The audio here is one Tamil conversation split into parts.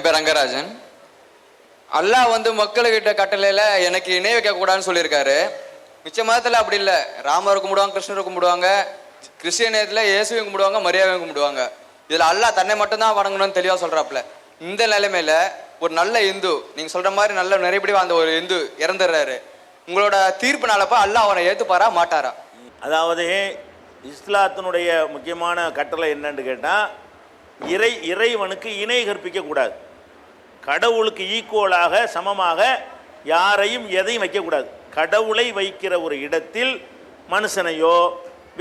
பேர் ரங்கராஜன். அல்லாஹ் வந்து மக்கள்கிட்ட கட்டளையில் எனக்கு இணை வைக்கக்கூடாதுன்னு சொல்லியிருக்காரு. மிச்ச மதத்தில் அப்படி இல்லை. ராமரை கும்பிடுவாங்க, கிருஷ்ணரை கும்பிடுவாங்க, கிறிஸ்டியனியத்தில் இயேசுவையும் கும்பிடுவாங்க, மரியாதையும் கும்பிடுவாங்க. இதில் அல்லாஹ் தன்னை மட்டும்தான் வணங்கணும்னு தெளிவாக சொல்கிறாப்புல. இந்த நிலைமையில் ஒரு நல்ல இந்து, நீங்கள் சொல்கிற மாதிரி நல்ல நிறையபடி அந்த ஒரு இந்து இறந்துடுறாரு. உங்களோட தீர்ப்புனாலப்பா அல்லாஹ் அவனை ஏற்றுப்பாரா மாட்டாரா? அதாவது இஸ்லாத்தினுடைய முக்கியமான கட்டளை என்னன்னு கேட்டால், இறைவனுக்கு இணை கற்பிக்கக்கூடாது. கடவுளுக்கு ஈக்குவலாக சமமாக யாரையும் எதையும் வைக்கக்கூடாது. கடவுளை வைக்கிற ஒரு இடத்தில் மனுஷனையோ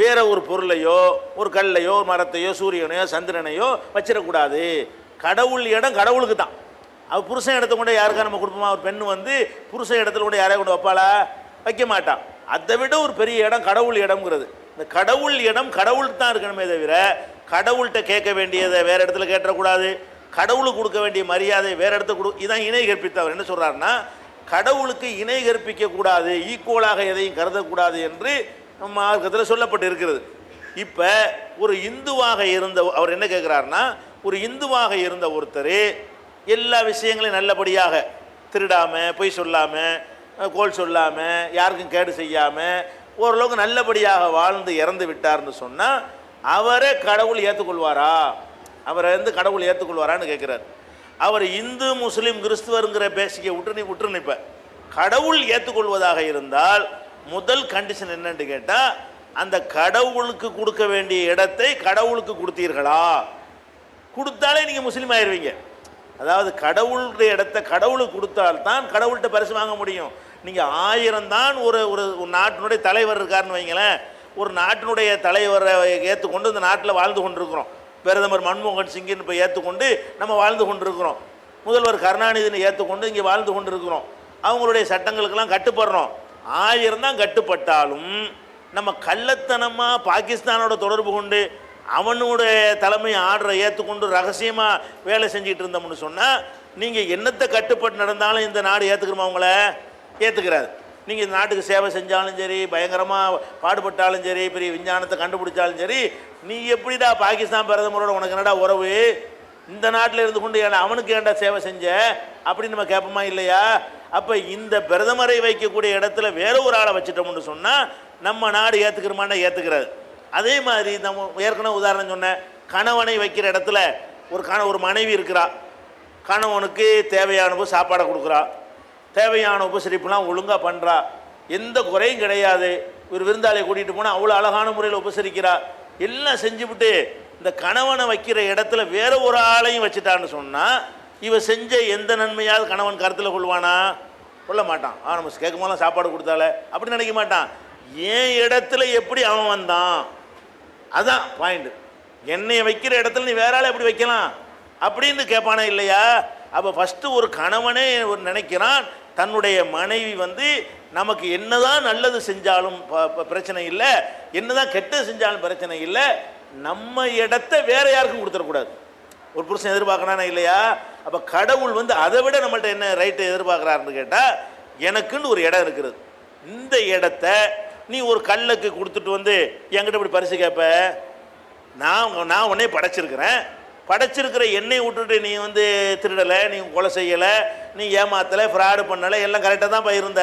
வேற ஒரு பொருளையோ ஒரு கல்லையோ மரத்தையோ சூரியனையோ சந்திரனையோ வச்சிடக்கூடாது. கடவுள் இடம் கடவுளுக்கு தான். அவர் புருஷன் இடத்த கொண்டு யாருக்கா நம்ம கொடுப்போமா? ஒரு பெண்ணு வந்து புருஷன் இடத்துல கொண்டு யாரையும் கொண்டு வைப்பாளா? வைக்க மாட்டான். அதை விட ஒரு பெரிய இடம் கடவுள் இடம்ங்கிறது. இந்த கடவுள் இடம் கடவுளுக்கு தான் இருக்கணுமே தவிர கடவுள்கிட்ட கேட்க வேண்டியதை வேற இடத்துல கேட்டக்கூடாது. கடவுளுக்கு கொடுக்க வேண்டிய மரியாதை வேற இடத்துல இதான் இணை கற்பித்தவர் என்ன சொல்றாருன்னா, கடவுளுக்கு இணை கற்பிக்க கூடாது, ஈக்குவலாக எதையும் கருதக்கூடாது என்று நம்ம மார்க்கத்தில் சொல்லப்பட்டு இருக்கிறது. இப்போ ஒரு இந்துவாக இருந்த அவர் என்ன கேட்குறாருன்னா, ஒரு இந்துவாக இருந்த ஒருத்தர் எல்லா விஷயங்களையும் நல்லபடியாக திருடாமல், பொய் சொல்லாமல், கோல் சொல்லாமல், யாருக்கும் கேடு செய்யாமல் ஓரளவுக்கு நல்லபடியாக வாழ்ந்து இறந்து விட்டார்னு சொன்னால் அவரை கடவுள் ஏற்றுக்கொள்வாரா? அவரை வந்து கடவுள் ஏற்றுக்கொள்வாரான்னு கேட்குறாரு. அவர் இந்து முஸ்லீம் கிறிஸ்துவருங்கிற பேசிக்க விட்டு நிற்ப கடவுள் ஏற்றுக்கொள்வதாக இருந்தால் முதல் கண்டிஷன் என்னன்னு கேட்டால், அந்த கடவுளுக்கு கொடுக்க வேண்டிய இடத்தை கடவுளுக்கு கொடுத்தீர்களா? கொடுத்தாலே நீங்கள் முஸ்லீம் ஆயிடுவீங்க. அதாவது கடவுளுடைய இடத்தை கடவுளுக்கு கொடுத்தால்தான் கடவுள்கிட்ட பரிசு வாங்க முடியும். நீங்கள் 1000 தான் ஒரு நாட்டினுடைய தலைவர் இருக்காருன்னு வைங்களேன். ஒரு நாட்டினுடைய தலைவரை ஏற்றுக்கொண்டு இந்த நாட்டில் வாழ்ந்து கொண்டிருக்கிறோம். பிரதமர் மன்மோகன் சிங்கின்னு இப்போ ஏற்றுக்கொண்டு நம்ம வாழ்ந்து கொண்டிருக்கிறோம். முதல்வர் கருணாநிதினு ஏற்றுக்கொண்டு இங்கே வாழ்ந்து கொண்டிருக்கிறோம். அவங்களுடைய சட்டங்களுக்கெல்லாம் கட்டுப்படுறோம். 1000 தான் கட்டுப்பட்டாலும் நம்ம கள்ளத்தனமாக பாகிஸ்தானோட தொடர்பு கொண்டு அவனுடைய தலைமை ஆர்டரை ஏற்றுக்கொண்டு ரகசியமாக வேலை செஞ்சுட்டு இருந்தோம்னு சொன்னால் நீங்கள் என்னத்தை கட்டுப்பட்டு நடந்தாலும் இந்த நாடு ஏற்றுக்கிறோமா? அவங்கள ஏற்றுக்கிறாது. நீங்கள் இந்த நாட்டுக்கு சேவை செஞ்சாலும் சரி, பயங்கரமாக பாடுபட்டாலும் சரி, பெரிய விஞ்ஞானத்தை கண்டுபிடிச்சாலும் சரி, நீ எப்படிடா பாகிஸ்தான் பிரதமரோட உனக்கு என்னடா உறவு? இந்த நாட்டில் இருந்து கொண்டு அவனுக்கு ஏன்டா சேவை செஞ்ச அப்படின்னு நம்ம கேட்போமா இல்லையா? அப்போ இந்த பிரதமரை வைக்கக்கூடிய இடத்துல வேற ஒரு ஆளை வச்சுட்டோம்னு சொன்னால் நம்ம நாடு ஏற்றுக்கிறோமான்னா ஏற்றுக்கிறாது. அதே மாதிரி நம்ம ஏற்கனவே உதாரணம் சொன்னேன், கணவனை வைக்கிற இடத்துல ஒரு மனைவி இருக்கிறா. கணவனுக்கு தேவையான சாப்பாடை கொடுக்குறா, தேவையான உபசரிப்புலாம் ஒழுங்காக பண்ணுறா, எந்த குறையும் கிடையாது. ஒரு விருந்தாளியை கூட்டிகிட்டு போனால் அவ்வளோ அழகான முறையில் உபசரிக்கிறா, எல்லாம் செஞ்சுவிட்டு இந்த கணவனை வைக்கிற இடத்துல வேற ஒரு ஆளையும் வச்சுட்டான்னு சொன்னால் இவ செஞ்ச எந்த நன்மையாவது கணவன் கருத்தில் கொள்வானா? கொள்ள மாட்டான். நம்ம கேட்கும் போதெல்லாம் சாப்பாடு கொடுத்தால அப்படி நினைக்க மாட்டான். என் இடத்துல எப்படி அவன் வந்தான்? அதான் பாயிண்ட். என்னைய வைக்கிற இடத்துல நீ வேற ஆளை எப்படி வைக்கலாம் அப்படின்னு கேட்பானே இல்லையா? அப்போ ஃபஸ்ட்டு ஒரு கணவனே நினைக்கிறான் தன்னுடைய மனைவி வந்து நமக்கு என்னதான் நல்லது செஞ்சாலும் பிரச்சனை இல்லை, என்னதான் கெட்டது செஞ்சாலும் பிரச்சனை இல்லை, நம்ம இடத்த வேற யாருக்கும் கொடுத்துடக்கூடாது. ஒரு புருஷன் எதிர்பார்க்கறானா இல்லையா? அப்போ கடவுள் வந்து அதை விட நம்மள்ட்ட என்ன ரைட்டை எதிர்பார்க்குறாருன்னு கேட்டால், எனக்குன்னு ஒரு இடம் இருக்கிறது, இந்த இடத்த நீ ஒரு கல்லுக்கு கொடுத்துட்டு வந்து என்கிட்ட இப்படி பரிசு கேட்ப? நான் உன்னே படைச்சிருக்கிற எண்ணெய் விட்டுட்டு நீ வந்து திருடலை, நீ கொலை செய்யலை, நீ ஏமாத்தலை, ஃப்ராடு பண்ணலை, எல்லாம் கரெக்டாக தான் போயிருந்த.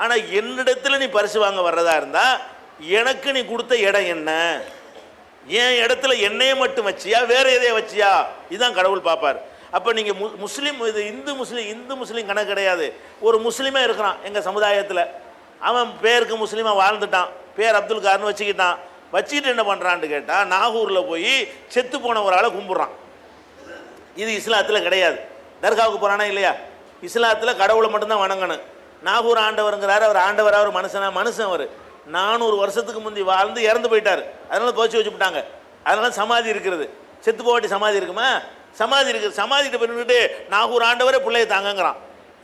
ஆனால் என்னிடத்துல நீ பரிசு வாங்க வர்றதா இருந்தால் எனக்கு நீ கொடுத்த இடம் என்ன? என் இடத்துல எண்ணெயை மட்டும் வச்சியா வேற எதைய வச்சியா? இதுதான் கடவுள் பார்ப்பார். அப்போ நீங்கள் முஸ்லீம், இது இந்து முஸ்லீம் கணக்கு கிடையாது. ஒரு முஸ்லீமே இருக்கிறான் எங்கள் சமுதாயத்தில், அவன் பேருக்கு முஸ்லீமாக வாழ்ந்துட்டான், பேர் அப்துல் கார்னு வச்சுக்கிட்டு என்ன பண்ணுறான்னு கேட்டால், நாகூரில் போய் செத்து போன ஒரு ஆளை கும்பிட்றான். இது இஸ்லாத்தில் கிடையாது. தர்காவுக்கு போகிறானா இல்லையா? இஸ்லாத்தில் கடவுளை மட்டும்தான் வணங்கணும். நாகூர் ஆண்டவருங்கிறாரு, அவர் ஆண்டவர், அவர் மனுஷன். அவர் 400 வருஷத்துக்கு முந்தி வாழ்ந்து இறந்து போயிட்டார். அதனால துவச்சி வச்சுட்டாங்க. அதனால சமாதி இருக்கிறது. செத்து போவாட்டி சமாதி இருக்குமா? சமாதி இருக்குது. சமாதிட்டு பண்ணிட்டு நாகூர் ஆண்டவரே பிள்ளைய தாங்கங்கிறான்.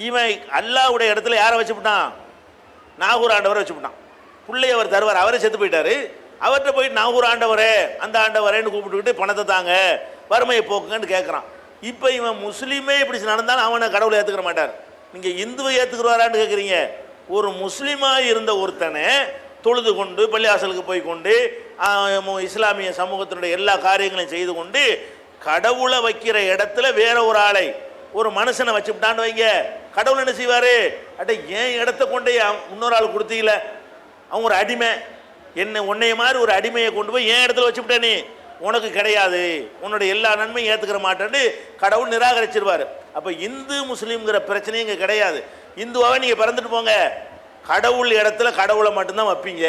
இவன் அல்லாஹ்வுடைய இடத்துல யாரை வச்சுவிட்டான்? நாகூர் ஆண்டவரை வச்சுவிட்டான். பிள்ளைய அவர் தருவார், அவரே செத்து போயிட்டாரு. அவர்கிட்ட போயிட்டு நாகூர் ஆண்டவரே அந்த ஆண்டவரேன்னு கூப்பிட்டுக்கிட்டு பணத்தை தாங்க, வறுமையை போக்குங்கன்னு கேட்குறான். இப்போ இவன் முஸ்லீமே இப்படி நடந்தாலும் அவனை கடவுளை ஏற்றுக்கிற மாட்டார். நீங்கள் இந்துவை ஏற்றுக்குருவாரான்னு கேட்குறீங்க. ஒரு முஸ்லீமாக இருந்த ஒருத்தனை தொழுது கொண்டு பள்ளிவாசலுக்கு போய் கொண்டு இஸ்லாமிய சமூகத்தினுடைய எல்லா காரியங்களையும் செய்து கொண்டு கடவுளை வைக்கிற இடத்துல வேற ஒரு ஆளை ஒரு மனுஷனை வச்சுட்டான்னு வைங்க, கடவுள் என்ன செய்வாரு? அட ஏன் இடத்த கொண்டே இன்னொரு ஆள் கொடுத்தீங்கள, அவங்க ஒரு அடிமை, என்ன உன்னைய மாதிரி ஒரு அடிமையை கொண்டு போய் என் இடத்துல வச்சுவிட்ட, நீ உனக்கு கிடையாது, உன்னுடைய எல்லா நன்மையும் ஏற்றுக்கிற மாட்டேன்னு கடவுள் நிராகரிச்சிருவார். அப்போ இந்து முஸ்லீம்ங்கிற பிரச்சனையும் இங்கே கிடையாது. இந்துவாக நீங்கள் பிறந்துட்டு போங்க, கடவுள் இடத்துல கடவுளை மட்டும்தான் வைப்பீங்க,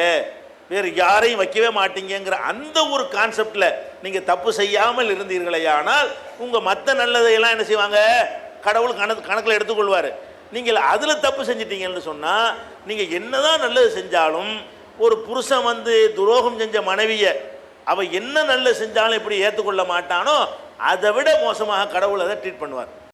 வேறு யாரையும் வைக்கவே மாட்டீங்கிற அந்த ஒரு கான்செப்டில் நீங்கள் தப்பு செய்யாமல் இருந்தீர்களே ஆனால் உங்கள் மற்ற நல்லதையெல்லாம் என்ன செய்வாங்க? கடவுள் கணக்கில் எடுத்துக்கொள்வார். நீங்கள் அதில் தப்பு செஞ்சிட்டீங்கன்னு சொன்னால் நீங்கள் என்னதான் நல்லது செஞ்சாலும் ஒரு புருஷன் வந்து துரோகம் செஞ்ச மனைவியை அவள் என்ன நல்லது செஞ்சாலும் எப்படி ஏற்றுக்கொள்ள மாட்டானோ அதை விட மோசமாக கடவுள் அதை ட்ரீட் பண்ணுவார்.